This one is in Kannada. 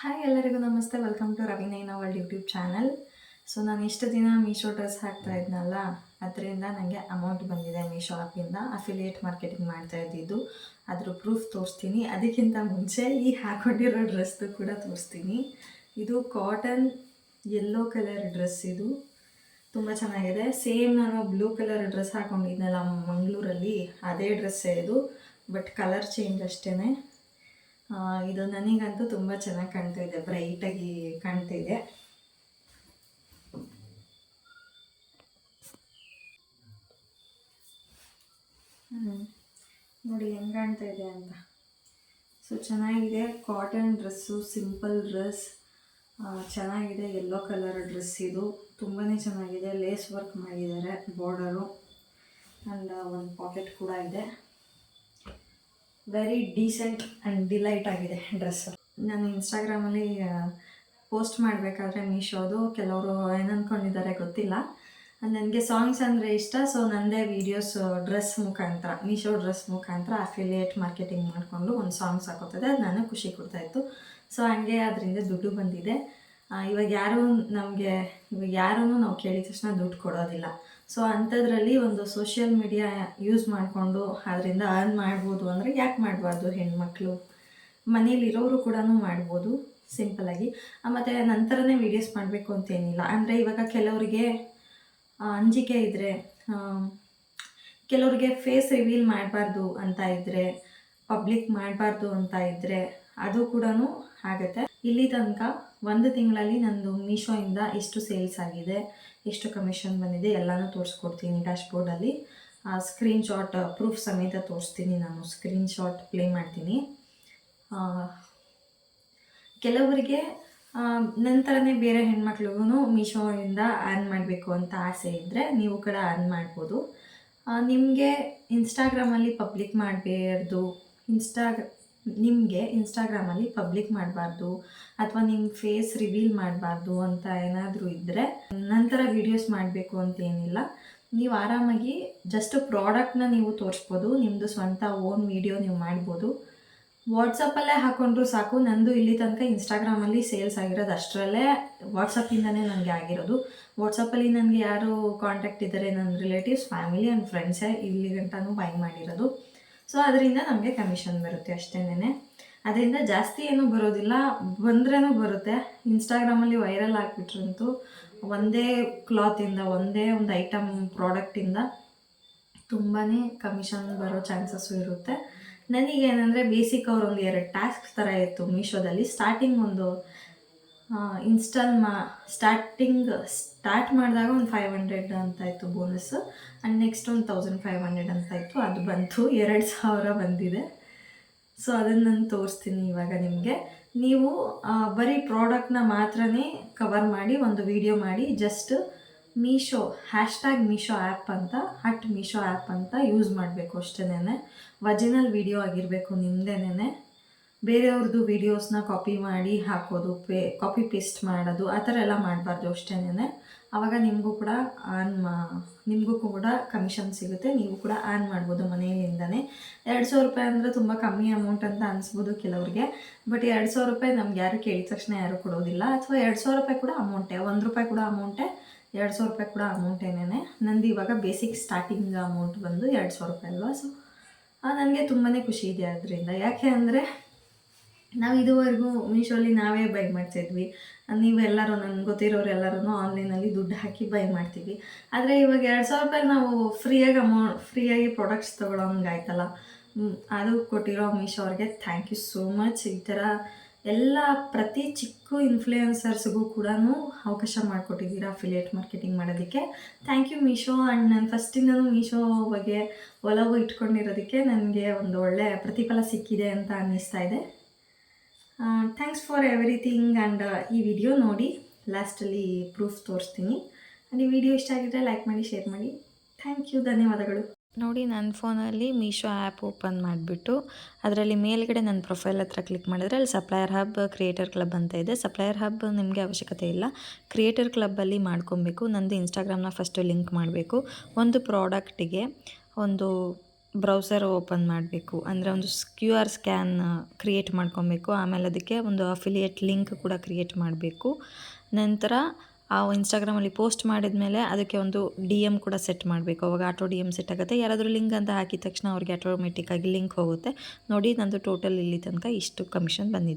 ಹಾಯ್ ಎಲ್ಲರಿಗೂ ನಮಸ್ತೆ. ವೆಲ್ಕಮ್ ಟು ರವಿನೈನ ವರ್ಲ್ಡ್ ಯೂಟ್ಯೂಬ್ ಚಾನಲ್. ಸೊ ನಾನು ಇಷ್ಟು ದಿನ ಮೀಶೋ ಡ್ರೆಸ್ ಹಾಕ್ತಾ ಇದ್ನಲ್ಲ, ಅದರಿಂದ ನನಗೆ ಅಮೌಂಟ್ ಬಂದಿದೆ ಮೀಶೋ ಆ್ಯಪಿಂದ. ಅಫಿಲಿಯೇಟ್ ಮಾರ್ಕೆಟಿಂಗ್ ಮಾಡ್ತಾ ಇದ್ದಿದ್ದು, ಅದ್ರ ಪ್ರೂಫ್ ತೋರಿಸ್ತೀನಿ. ಅದಕ್ಕಿಂತ ಮುಂಚೆ ಈ ಹಾಕೊಂಡಿರೋ ಡ್ರೆಸ್ದು ಕೂಡ ತೋರಿಸ್ತೀನಿ. ಇದು ಕಾಟನ್ ಯೆಲ್ಲೋ ಕಲರ್ ಡ್ರೆಸ್. ಇದು ತುಂಬ ಚೆನ್ನಾಗಿದೆ. ಸೇಮ್ ನಾನು ಬ್ಲೂ ಕಲರ್ ಡ್ರೆಸ್ ಹಾಕೊಂಡಿದ್ನಲ್ಲ ಮಂಗಳೂರಲ್ಲಿ, ಅದೇ ಡ್ರೆಸ್ಸೇ ಇದು, ಬಟ್ ಕಲರ್ ಚೇಂಜ್ ಅಷ್ಟೇ. ಇದು ನನಗಂತೂ ತುಂಬ ಚೆನ್ನಾಗಿ ಕಾಣ್ತಾ ಇದೆ, ಬ್ರೈಟಾಗಿ ಕಾಣ್ತಾ ಇದೆ. ನೋಡಿ ಹೆಂಗೆ ಕಾಣ್ತಾ ಇದೆ ಅಂತ. ಸೊ ಚೆನ್ನಾಗಿದೆ, ಕಾಟನ್ ಡ್ರೆಸ್ಸು, ಸಿಂಪಲ್ ಡ್ರೆಸ್, ಚೆನ್ನಾಗಿದೆ. ಯೆಲ್ಲೋ ಕಲರ್ ಡ್ರೆಸ್ ಇದು ತುಂಬಾ ಚೆನ್ನಾಗಿದೆ. ಲೇಸ್ ವರ್ಕ್ ಮಾಡಿದ್ದಾರೆ, ಬಾರ್ಡರು ಆ್ಯಂಡ್ ಒಂದು ಪಾಕೆಟ್ ಕೂಡ ಇದೆ. ವೆರಿ ಡೀಸೆಂಟ್ ಆ್ಯಂಡ್ ಡಿಲೈಟ್ ಆಗಿದೆ ಡ್ರೆಸ್ಸು. ನಾನು ಇನ್ಸ್ಟಾಗ್ರಾಮಲ್ಲಿ ಪೋಸ್ಟ್ ಮಾಡಬೇಕಾದ್ರೆ ಮೀಶೋದು ಕೆಲವರು ಏನಂದ್ಕೊಂಡಿದ್ದಾರೆ ಗೊತ್ತಿಲ್ಲ, ನನಗೆ ಸಾಂಗ್ಸ್ ಅಂದರೆ ಇಷ್ಟ. ಸೊ ನನ್ನದೇ ವೀಡಿಯೋಸ್ ಡ್ರೆಸ್ ಮುಖಾಂತರ, ಮೀಶೋ ಡ್ರೆಸ್ ಮುಖಾಂತರ ಅಫಿಲಿಯೇಟ್ ಮಾರ್ಕೆಟಿಂಗ್ ಮಾಡಿಕೊಂಡು ಒಂದು ಸಾಂಗ್ಸ್ ಹಾಕೋತದೆ. ಅದು ನನಗೆ ಖುಷಿ ಕೊಡ್ತಾಯಿತ್ತು. ಸೊ ಹಂಗೆ ಅದರಿಂದ ದುಡ್ಡು ಬಂದಿದೆ. ಇವಾಗ ಯಾರೂ ನಾವು ಕೇಳಿದ ತಕ್ಷಣ ದುಡ್ಡು ಕೊಡೋದಿಲ್ಲ. ಸೊ ಅಂಥದ್ರಲ್ಲಿ ಒಂದು ಸೋಷಿಯಲ್ ಮೀಡಿಯಾ ಯೂಸ್ ಮಾಡಿಕೊಂಡು ಅದರಿಂದ ಅರ್ನ್ ಮಾಡ್ಬೋದು ಅಂದರೆ ಯಾಕೆ ಮಾಡಬಾರ್ದು? ಹೆಣ್ಮಕ್ಳು ಮನೇಲಿರೋರು ಕೂಡ ಮಾಡ್ಬೋದು ಸಿಂಪಲಾಗಿ. ಮತ್ತು ನಂತರನೇ ವೀಡಿಯೋಸ್ ಮಾಡಬೇಕು ಅಂತೇನಿಲ್ಲ. ಅಂದರೆ ಇವಾಗ ಕೆಲವರಿಗೆ ಅಂಜಿಕೆ ಇದ್ದರೆ, ಕೆಲವ್ರಿಗೆ ಫೇಸ್ ರಿವೀಲ್ ಮಾಡಬಾರ್ದು ಅಂತ ಇದ್ದರೆ, ಪಬ್ಲಿಕ್ ಮಾಡಬಾರ್ದು ಅಂತ ಇದ್ದರೆ ಅದು ಕೂಡ ಆಗುತ್ತೆ. ಇಲ್ಲಿ ತನಕ ಒಂದು ತಿಂಗಳಲ್ಲಿ ನಂದು ಮೀಶೋಯಿಂದ ಎಷ್ಟು ಸೇಲ್ಸ್ ಆಗಿದೆ, ಎಷ್ಟು ಕಮಿಷನ್ ಬಂದಿದೆ ಎಲ್ಲನೂ ತೋರಿಸ್ಕೊಡ್ತೀನಿ ಡ್ಯಾಶ್ಬೋರ್ಡಲ್ಲಿ. ಸ್ಕ್ರೀನ್ಶಾಟ್ ಪ್ರೂಫ್ ಸಮೇತ ತೋರಿಸ್ತೀನಿ. ನಾನು ಸ್ಕ್ರೀನ್ಶಾಟ್ ಪ್ಲೇ ಮಾಡ್ತೀನಿ. ಕೆಲವರಿಗೆ ನಂತರನೇ ಬೇರೆ ಹೆಣ್ಮಕ್ಳಿಗೂ ಮೀಶೋಯಿಂದ ಅರ್ನ್ ಮಾಡಬೇಕು ಅಂತ ಆಸೆ ಇದ್ದರೆ ನೀವು ಕೂಡ ಅರ್ನ್ ಮಾಡ್ಬೋದು. ನಿಮಗೆ ಇನ್ಸ್ಟಾಗ್ರಾಮಲ್ಲಿ ಪಬ್ಲಿಕ್ ಮಾಡಬಾರ್ದು, ನಿಮಗೆ ಇನ್ಸ್ಟಾಗ್ರಾಮಲ್ಲಿ ಪಬ್ಲಿಕ್ ಮಾಡಬಾರ್ದು ಅಥವಾ ನಿಮ್ಮ ಫೇಸ್ ರಿವೀಲ್ ಮಾಡಬಾರ್ದು ಅಂತ ಏನಾದರೂ ಇದ್ದರೆ, ನಂತರ ವೀಡಿಯೋಸ್ ಮಾಡಬೇಕು ಅಂತೇನಿಲ್ಲ. ನೀವು ಆರಾಮಾಗಿ ಜಸ್ಟ್ ಪ್ರಾಡಕ್ಟ್ನ ನೀವು ತೋರಿಸ್ಬೋದು. ನಿಮ್ಮದು ಸ್ವಂತ ಓನ್ ವೀಡಿಯೋ ನೀವು ಮಾಡ್ಬೋದು. ವಾಟ್ಸಪ್ಪಲ್ಲೇ ಹಾಕ್ಕೊಂಡ್ರೂ ಸಾಕು. ನಂದು ಇಲ್ಲಿ ತನಕ ಇನ್ಸ್ಟಾಗ್ರಾಮಲ್ಲಿ ಸೇಲ್ಸ್ ಆಗಿರೋದು ಅಷ್ಟರಲ್ಲೇ, ವಾಟ್ಸಪ್ಪಿಂದನೇ ನನಗೆ ಆಗಿರೋದು. ವಾಟ್ಸಪ್ಪಲ್ಲಿ ನನಗೆ ಯಾರು ಕಾಂಟ್ಯಾಕ್ಟ್ ಇದ್ದಾರೆ, ನನ್ನ ರಿಲೇಟಿವ್ಸ್, ಫ್ಯಾಮಿಲಿ ಆ್ಯಂಡ್ ಫ್ರೆಂಡ್ಸೇ ಇಲ್ಲಿ ಗಂಟನೂ ಬೈ ಮಾಡಿರೋದು. ಸೊ ಅದರಿಂದ ನಮಗೆ ಕಮಿಷನ್ ಬರುತ್ತೆ ಅಷ್ಟೇನೆ. ಅದರಿಂದ ಜಾಸ್ತಿ ಏನೂ ಬರೋದಿಲ್ಲ, ಬಂದ್ರೂ ಬರುತ್ತೆ. ಇನ್ಸ್ಟಾಗ್ರಾಮಲ್ಲಿ ವೈರಲ್ ಆಗಿಬಿಟ್ರಂತೂ ಒಂದೇ ಕ್ಲಾತಿಂದ, ಒಂದೇ ಒಂದು ಐಟಮ್ ಪ್ರಾಡಕ್ಟಿಂದ ತುಂಬಾ ಕಮಿಷನ್ ಬರೋ ಚಾನ್ಸಸ್ಸು ಇರುತ್ತೆ. ನನಗೇನೆಂದರೆ ಬೇಸಿಕ್ ಅವ್ರು ಒಂದು 2 ಟಾಸ್ಕ್ ಥರ ಇತ್ತು ಮೀಶೋದಲ್ಲಿ. ಸ್ಟಾರ್ಟಿಂಗ್ ಒಂದು ಸ್ಟಾರ್ಟ್ ಮಾಡಿದಾಗ ಒಂದು 500 ಅಂತ ಇತ್ತು ಬೋನಸ್ಸು, ಆ್ಯಂಡ್ ನೆಕ್ಸ್ಟ್ ಒಂದು 1500 ಅಂತ ಇತ್ತು. ಅದು ಬಂತು, 2000 ಬಂದಿದೆ. ಸೊ ಅದನ್ನು ನಾನು ತೋರಿಸ್ತೀನಿ ಇವಾಗ ನಿಮಗೆ. ನೀವು ಬರೀ ಪ್ರಾಡಕ್ಟ್ನ ಮಾತ್ರನೇ ಕವರ್ ಮಾಡಿ ಒಂದು ವಿಡಿಯೋ ಮಾಡಿ, ಜಸ್ಟ್ ಮೀಶೋ #ಮೀಶೋ ಆ್ಯಪ್ ಅಂತ #ಮೀಶೋ ಆ್ಯಪ್ ಅಂತ ಯೂಸ್ ಮಾಡಬೇಕು ಅಷ್ಟೇನೆ. ಒರಿಜಿನಲ್ ವಿಡಿಯೋ ಆಗಿರಬೇಕು ನಿಮ್ಮದೇನೆ. ಬೇರೆಯವ್ರದ್ದು ವೀಡಿಯೋಸ್ನ ಕಾಪಿ ಮಾಡಿ ಹಾಕೋದು, ಕಾಪಿ ಪೇಸ್ಟ್ ಮಾಡೋದು ಆ ಥರ ಎಲ್ಲ ಮಾಡಬಾರ್ದು ಅಷ್ಟೇನೆ. ಆವಾಗ ನಿಮಗೂ ಕೂಡ ಕಮಿಷನ್ ಸಿಗುತ್ತೆ, ನೀವು ಕೂಡ ಅರ್ನ್ ಮಾಡ್ಬೋದು ಮನೆಯಿಂದನೇ. 200 ರೂಪಾಯಿ ಅಂದರೆ ತುಂಬ ಕಮ್ಮಿ ಅಮೌಂಟ್ ಅಂತ ಅನಿಸ್ಬೋದು ಕೆಲವ್ರಿಗೆ. ಬಟ್ 200 ರೂಪಾಯಿ ನಮ್ಗೆ ಯಾರು ಕೇಳಿದ ತಕ್ಷಣ ಯಾರು ಕೊಡೋದಿಲ್ಲ. ಅಥವಾ 200 ರೂಪಾಯಿ ಕೂಡ ಅಮೌಂಟೇ, 1 ರೂಪಾಯಿ ಕೂಡ ಅಮೌಂಟೇ, 200 ರೂಪಾಯಿ ಕೂಡ ಅಮೌಂಟೇನೇ. ನಂದು ಇವಾಗ ಬೇಸಿಕ್ ಸ್ಟಾರ್ಟಿಂಗ್ ಅಮೌಂಟ್ ಬಂದು 200 ರೂಪಾಯಿ ಅಲ್ವಾ. ಸೊ ನನಗೆ ತುಂಬಾ ಖುಷಿ ಇದೆ ಅದರಿಂದ. ಯಾಕೆ ಅಂದರೆ ನಾವು ಇದುವರೆಗೂ ಮೀಶೋಲಿ ನಾವೇ ಬೈ ಮಾಡ್ತಿದ್ವಿ. ನೀವೆಲ್ಲರೂ, ನನಗೆ ಗೊತ್ತಿರೋರು ಎಲ್ಲರೂ ಆನ್ಲೈನಲ್ಲಿ ದುಡ್ಡು ಹಾಕಿ ಬೈ ಮಾಡ್ತೀವಿ. ಆದರೆ ಇವಾಗ 200 ರೂಪಾಯಿ ನಾವು ಫ್ರೀಯಾಗಿ ಪ್ರಾಡಕ್ಟ್ಸ್ ತೊಗೊಳೋಂಗಾಯ್ತಲ್ಲ. ಅದು ಕೊಟ್ಟಿರೋ ಮೀಶೋ ಅವ್ರಿಗೆ ಥ್ಯಾಂಕ್ ಯು ಸೋ ಮಚ್. ಈ ಥರ ಎಲ್ಲ ಪ್ರತಿ ಚಿಕ್ಕ ಇನ್ಫ್ಲೂಯೆನ್ಸರ್ಸ್ಗೂ ಕೂಡ ಅವಕಾಶ ಮಾಡಿಕೊಟ್ಟಿದ್ದೀರಾ ಅಫಿಲಿಯೇಟ್ ಮಾರ್ಕೆಟಿಂಗ್ ಮಾಡೋದಕ್ಕೆ. Thank you Meesho. ಆ್ಯಂಡ್ ನಾನು ಫಸ್ಟಿಂದನೂ ಮೀಶೋ ಬಗ್ಗೆ ಒಲವು ಇಟ್ಕೊಂಡಿರೋದಕ್ಕೆ ನನಗೆ ಒಂದು ಒಳ್ಳೆಯ ಪ್ರತಿಫಲ ಸಿಕ್ಕಿದೆ ಅಂತ ಅನ್ನಿಸ್ತಾ ಇದೆ. Thanks for everything. ಆ್ಯಂಡ್ ಈ ವಿಡಿಯೋ ನೋಡಿ, ಲಾಸ್ಟಲ್ಲಿ ಪ್ರೂಫ್ ತೋರಿಸ್ತೀನಿ. ಆ್ಯಂಡ್ ಈ ವಿಡಿಯೋ ಇಷ್ಟ ಆಗಿದ್ದರೆ ಲೈಕ್ ಮಾಡಿ, ಶೇರ್ ಮಾಡಿ. ಥ್ಯಾಂಕ್ ಯು, ಧನ್ಯವಾದಗಳು. ನೋಡಿ, ನನ್ನ ಫೋನಲ್ಲಿ ಮೀಶೋ ಆ್ಯಪ್ ಓಪನ್ ಮಾಡಿಬಿಟ್ಟು ಅದರಲ್ಲಿ ಮೇಲ್ಗಡೆ ನನ್ನ ಪ್ರೊಫೈಲ್ ಹತ್ರ ಕ್ಲಿಕ್ ಮಾಡಿದ್ರೆ ಅಲ್ಲಿ ಸಪ್ಲೈಯರ್ ಹಬ್, ಕ್ರಿಯೇಟರ್ ಕ್ಲಬ್ ಅಂತ ಇದೆ. ಸಪ್ಲೈಯರ್ ಹಬ್ ನಿಮಗೆ ಅವಶ್ಯಕತೆ ಇಲ್ಲ, ಕ್ರಿಯೇಟರ್ ಕ್ಲಬ್ಬಲ್ಲಿ ಮಾಡ್ಕೊಬೇಕು. ನಂದು ಇನ್ಸ್ಟಾಗ್ರಾಮ್ನ ಫಸ್ಟು ಲಿಂಕ್ ಮಾಡಬೇಕು. ಒಂದು ಪ್ರಾಡಕ್ಟಿಗೆ ಒಂದು ಬ್ರೌಸರ್ ಓಪನ್ ಮಾಡಬೇಕು. ಅಂದರೆ ಒಂದು QR ಸ್ಕ್ಯಾನ್ ಕ್ರಿಯೇಟ್ ಮಾಡ್ಕೊಬೇಕು. ಆಮೇಲೆ ಅದಕ್ಕೆ ಒಂದು ಅಫಿಲಿಯೇಟ್ ಲಿಂಕ್ ಕೂಡ ಕ್ರಿಯೇಟ್ ಮಾಡಬೇಕು. ನಂತರ ಆ ಇನ್ಸ್ಟಾಗ್ರಾಮಲ್ಲಿ ಪೋಸ್ಟ್ ಮಾಡಿದ ಮೇಲೆ ಅದಕ್ಕೆ ಒಂದು DM ಕೂಡ ಸೆಟ್ ಮಾಡಬೇಕು. ಅವಾಗ ಆಟೋ DM ಸೆಟ್ ಆಗುತ್ತೆ. ಯಾರಾದರೂ ಲಿಂಕ್ ಅಂತ ಹಾಕಿದ ತಕ್ಷಣ ಅವ್ರಿಗೆ ಆಟೋಮೆಟಿಕ್ಕಾಗಿ ಲಿಂಕ್ ಹೋಗುತ್ತೆ. ನೋಡಿ ನಂದು ಟೋಟಲ್ ಇಲ್ಲಿ ತನಕ ಇಷ್ಟು ಕಮಿಷನ್ ಬಂದಿದೆ.